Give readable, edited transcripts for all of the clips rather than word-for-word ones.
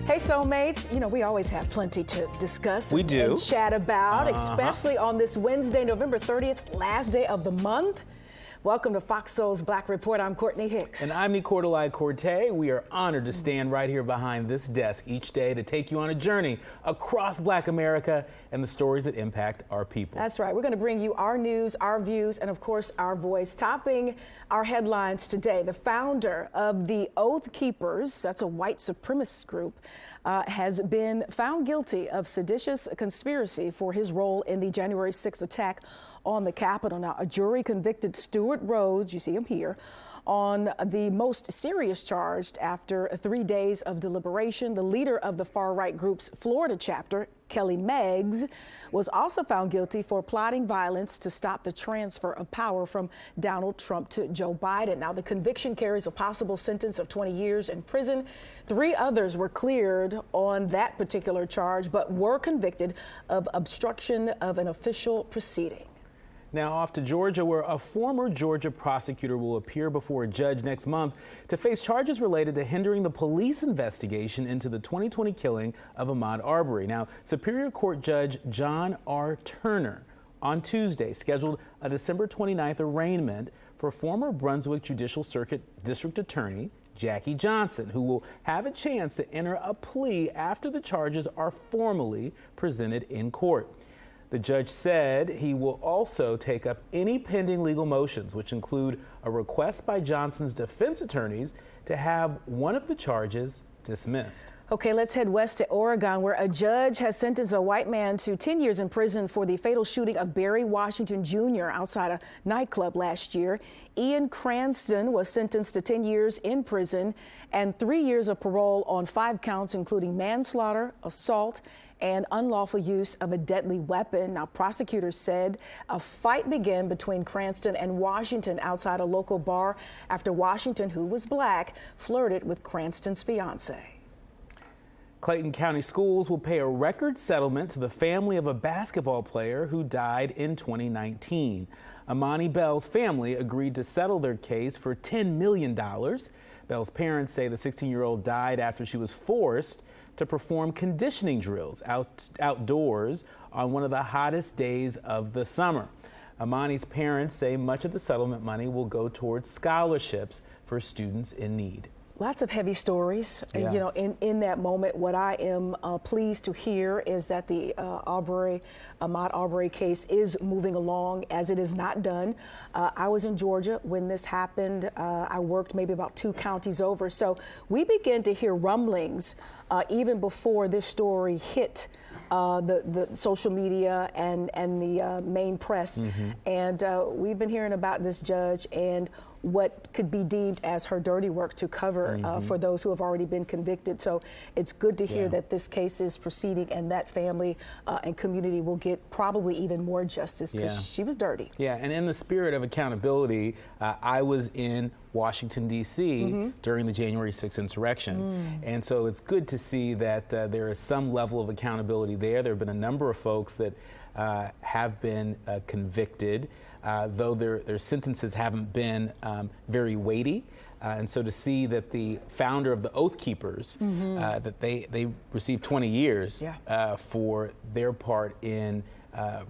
Hey, soulmates, you know, we always have plenty to discuss and chat about, especially on this Wednesday, November 30th, last day of the month. Welcome to FOXSOUL's Black Report. I'm Courtney Hicks. And I'm Nicordelai Corte. We are honored to stand right here behind this desk each day to take you on a journey across Black America and the stories that impact our people. That's right. We're going to bring you our news, our views, and of course, our voice. Topping our headlines today, the founder of the Oath Keepers, that's a white supremacist group, has been found guilty of seditious conspiracy for his role in the January 6th attack on the Capitol. Now, a jury convicted Stuart Rhodes, you see him here, on the most serious charge after 3 days of deliberation. The leader of the far-right group's Florida chapter, Kelly Meggs, was also found guilty for plotting violence to stop the transfer of power from Donald Trump to Joe Biden. Now, the conviction carries a possible sentence of 20 years in prison. 3 others were cleared on that particular charge, but were convicted of obstruction of an official proceeding. Now off to Georgia, where a former Georgia prosecutor will appear before a judge next month to face charges related to hindering the police investigation into the 2020 killing of Ahmaud Arbery. Now, Superior Court Judge John R. Turner on Tuesday scheduled a December 29th arraignment for former Brunswick Judicial Circuit District Attorney Jackie Johnson, who will have a chance to enter a plea after the charges are formally presented in court. The judge said he will also take up any pending legal motions, which include a request by Johnson's defense attorneys to have one of the charges dismissed. Okay, let's head west to Oregon, where a judge has sentenced a white man to 10 years in prison for the fatal shooting of Barry Washington Jr. outside a nightclub last year. Ian Cranston was sentenced to 10 years in prison and 3 years of parole on 5 counts, including manslaughter, assault, and unlawful use of a deadly weapon. Now, prosecutors said a fight began between Cranston and Washington outside a local bar after Washington, who was black, flirted with Cranston's fiance. Clayton County Schools will pay a record settlement to the family of a basketball player who died in 2019. Amani Bell's family agreed to settle their case for $10 million. Bell's parents say the 16-year-old died after she was forced to perform conditioning drills outdoors on one of the hottest days of the summer. Amani's parents say much of the settlement money will go towards scholarships for students in need. Lots of heavy stories, you know, in that moment. What I am pleased to hear is that the Ahmaud Arbery case is moving along, as it is not done. I was in Georgia when this happened. I worked maybe about 2 counties over. So we began to hear rumblings even before this story hit the social media and the main press. And we've been hearing about this judge and what could be deemed as her dirty work to cover for those who have already been convicted. So it's good to hear that this case is proceeding and that family and community will get probably even more justice because she was dirty. Yeah, and in the spirit of accountability, I was in Washington, D.C. during the January 6th insurrection. And so it's good to see that there is some level of accountability there. There have been a number of folks that have been convicted, though their sentences haven't been very weighty. And so to see that the founder of the Oath Keepers, that they received 20 years for their part in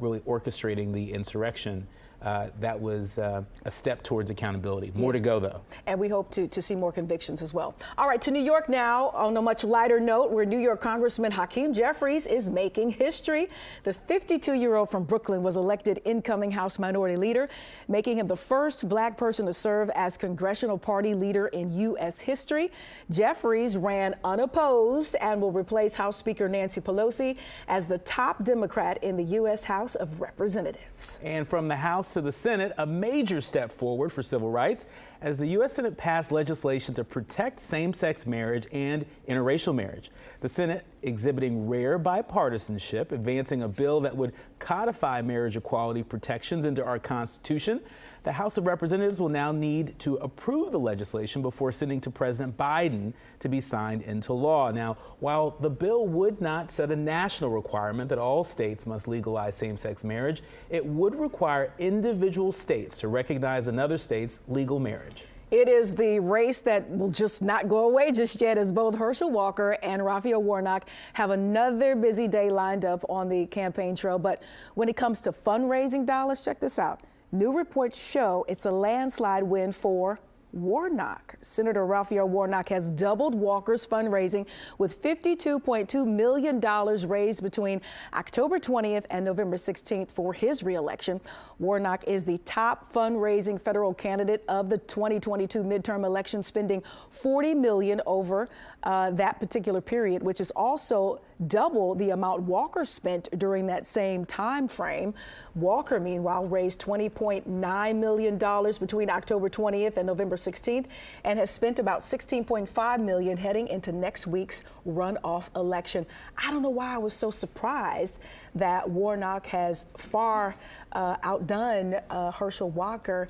really orchestrating the insurrection, that was a step towards accountability. More to go, though. And we hope to see more convictions as well. All right, to New York now, on a much lighter note, where New York Congressman Hakeem Jeffries is making history. The 52-year-old from Brooklyn was elected incoming House Minority Leader, making him the first black person to serve as congressional party leader in U.S. history. Jeffries ran unopposed and will replace House Speaker Nancy Pelosi as the top Democrat in the U.S. House of Representatives. And from the House to the Senate, a major step forward for civil rights as the U.S. Senate passed legislation to protect same-sex marriage and interracial marriage. The Senate exhibiting rare bipartisanship, advancing a bill that would codify marriage equality protections into our Constitution. The House of Representatives will now need to approve the legislation before sending to President Biden to be signed into law. Now, while the bill would not set a national requirement that all states must legalize same-sex marriage, it would require individual states to recognize another state's legal marriage. It is the race that will just not go away just yet, as both Herschel Walker and Raphael Warnock have another busy day lined up on the campaign trail. But when it comes to fundraising dollars, check this out. New reports show it's a landslide win for Warnock. Senator Raphael Warnock has doubled Walker's fundraising with $52.2 million raised between October 20th and November 16th for his reelection. Warnock is the top fundraising federal candidate of the 2022 midterm election, spending $40 million over that particular period, which is also double the amount Walker spent during that same time frame. Walker, meanwhile, raised $20.9 million between October 20th and November 16th and has spent about $16.5 million heading into next week's runoff election. I don't know why I was so surprised that Warnock has far outdone Herschel Walker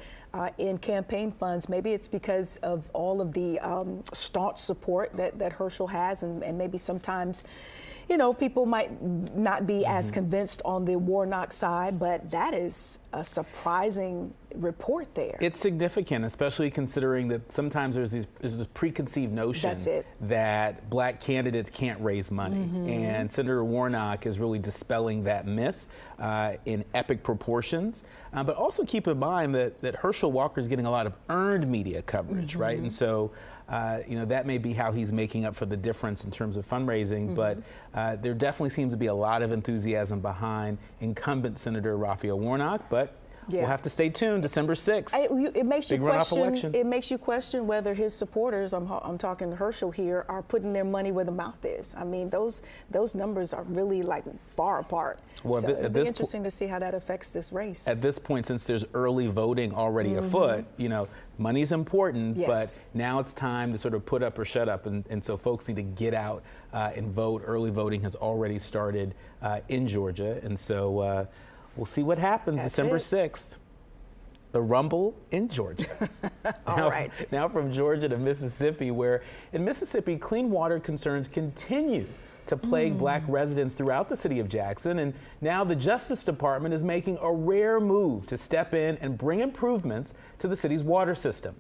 in campaign funds. Maybe it's because of all of the staunch support that Herschel has, and maybe sometimes, you know, people might not be as convinced on the Warnock side, but that is a surprising report there. It's significant, especially considering that sometimes there's this preconceived notion that black candidates can't raise money. And Senator Warnock is really dispelling that myth in epic proportions. But also keep in mind that Herschel Walker is getting a lot of earned media coverage, right? And so, you know, that may be how he's making up for the difference in terms of fundraising. But there definitely seems to be a lot of enthusiasm behind incumbent Senator Raphael Warnock. But we'll have to stay tuned. December 6th. It makes you question. It makes you question whether his supporters, I'm talking Herschel here, are putting their money where the mouth is. I mean, those numbers are really like far apart. Well, so it'll be interesting to see how that affects this race. At this point, since there's early voting already afoot, you know, money's important, but now it's time to sort of put up or shut up, and so folks need to get out and vote. Early voting has already started in Georgia, and so. We'll see what happens December 6th. The rumble in Georgia. Now from Georgia to Mississippi, where in Mississippi, clean water concerns continue to plague black residents throughout the city of Jackson. And now the Justice Department is making a rare move to step in and bring improvements to the city's water system.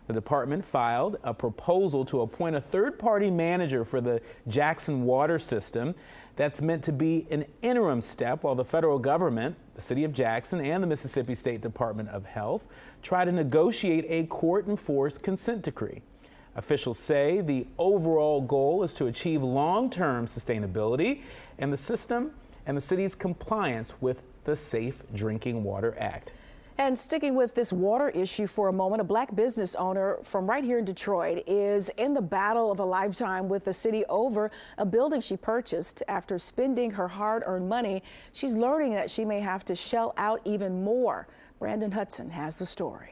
The department filed a proposal to appoint a third-party manager for the Jackson water system. That's meant to be an interim step while the federal government, the city of Jackson, and the Mississippi State Department of Health try to negotiate a court-enforced consent decree. Officials say the overall goal is to achieve long-term sustainability and the system and the city's compliance with the Safe Drinking Water Act. And sticking with this water issue for a moment, a black business owner from right here in Detroit is in the battle of a lifetime with the city over a building she purchased. After spending her hard-earned money, she's learning that she may have to shell out even more. Brandon Hudson has the story.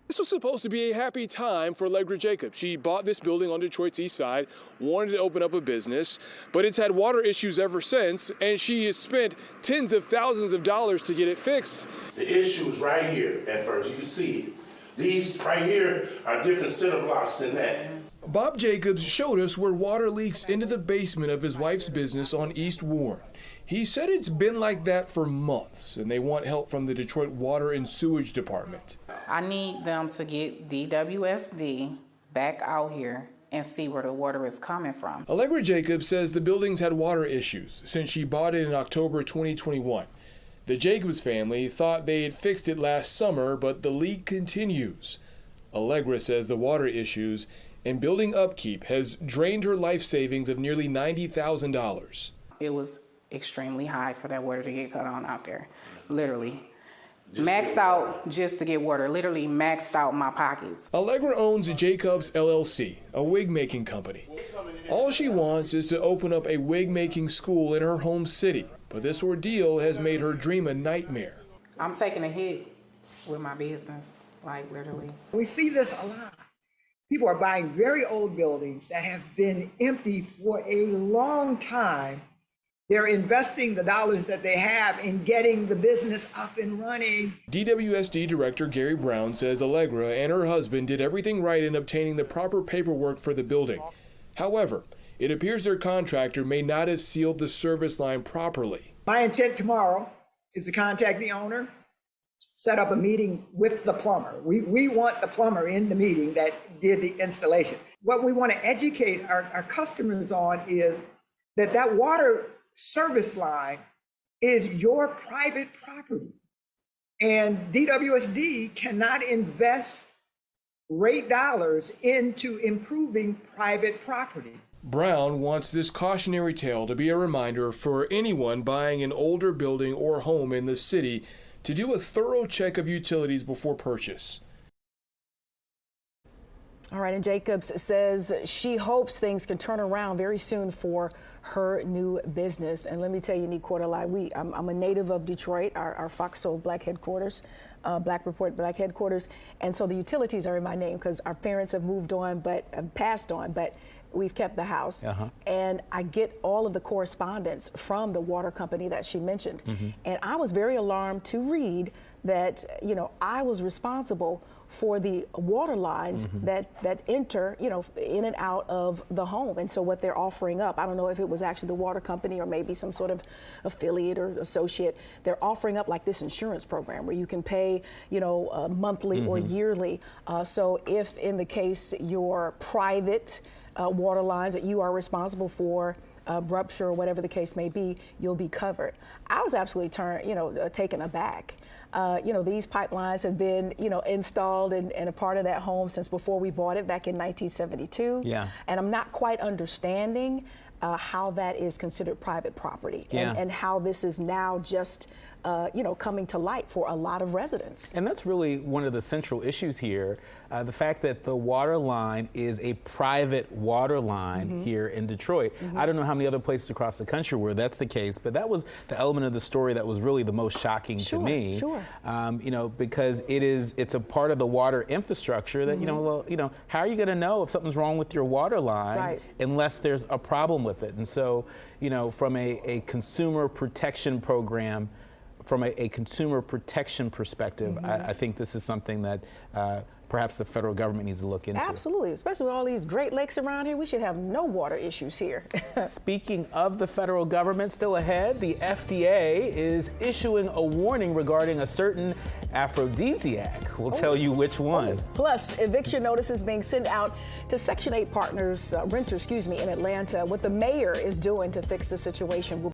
This was supposed to be a happy time for Allegra Jacobs. She bought this building on Detroit's east side, wanted to open up a business, but it's had water issues ever since, and she has spent tens of thousands of dollars to get it fixed. The issue is right here at first. You can see it. These right here are different cinder blocks than that. Bob Jacobs showed us where water leaks into the basement of his wife's business on East Warren. He said it's been like that for months, and they want help from the Detroit Water and Sewage Department. I need them to get DWSD back out here and see where the water is coming from. Allegra Jacobs says the building's had water issues since she bought it in October 2021. The Jacobs family thought they had fixed it last summer, but the leak continues. Allegra says the water issues and building upkeep has drained her life savings of nearly $90,000. It was extremely high for that water to get cut on out there, literally. Maxed out just to get water, literally maxed out my pockets. Allegra owns Jacobs LLC, a wig-making company. All she wants is to open up a wig-making school in her home city, but this ordeal has made her dream a nightmare. I'm taking a hit with my business, like literally. We see this a lot. People are buying very old buildings that have been empty for a long time. They're investing the dollars that they have in getting the business up and running. DWSD Director Gary Brown says Allegra and her husband did everything right in obtaining the proper paperwork for the building. However, it appears their contractor may not have sealed the service line properly. My intent tomorrow is to contact the owner, set up a meeting with the plumber. We want the plumber in the meeting that did the installation. What we want to educate our customers on is that water service line is your private property. And DWSD cannot invest rate dollars into improving private property. Brown wants this cautionary tale to be a reminder for anyone buying an older building or home in the city to do a thorough check of utilities before purchase. All right, and Jacobs says she hopes things can turn around very soon for her new business. And let me tell you, Nicordelai, I'm a native of Detroit, our FOXSOUL Black headquarters, Black Report Black headquarters. And so the utilities are in my name because our parents have moved on, but passed on, but we've kept the house. And I get all of the correspondence from the water company that she mentioned. And I was very alarmed to read that, you know, I was responsible for the water lines that enter, you know, in and out of the home. And so what they're offering up, I don't know if it was actually the water company or maybe some sort of affiliate or associate, they're offering up like this insurance program where you can pay, you know, monthly or yearly. So if in the case your private water lines that you are responsible for rupture or whatever the case may be, you'll be covered. I was absolutely taken aback. You know, these pipelines have been, you know, installed and a part of that home since before we bought it back in 1972. And I'm not quite understanding how that is considered private property and how this is now just, you know, coming to light for a lot of residents. And that's really one of the central issues here. The fact that the water line is a private water line here in Detroit. I don't know how many other places across the country where that's the case, but that was the element of the story that was really the most shocking to me. You know, because it's a part of the water infrastructure that, you know, well, you know, how are you going to know if something's wrong with your water line unless there's a problem with it? And so, you know, from a consumer protection program, from a consumer protection perspective, I think this is something that perhaps the federal government needs to look into. Absolutely, especially with all these Great Lakes around here, we should have no water issues here. Speaking of the federal government, still ahead, the FDA is issuing a warning regarding a certain aphrodisiac. We'll tell you which one. Plus, eviction notices being sent out to Section 8 renters in Atlanta. What the mayor is doing to fix the situation.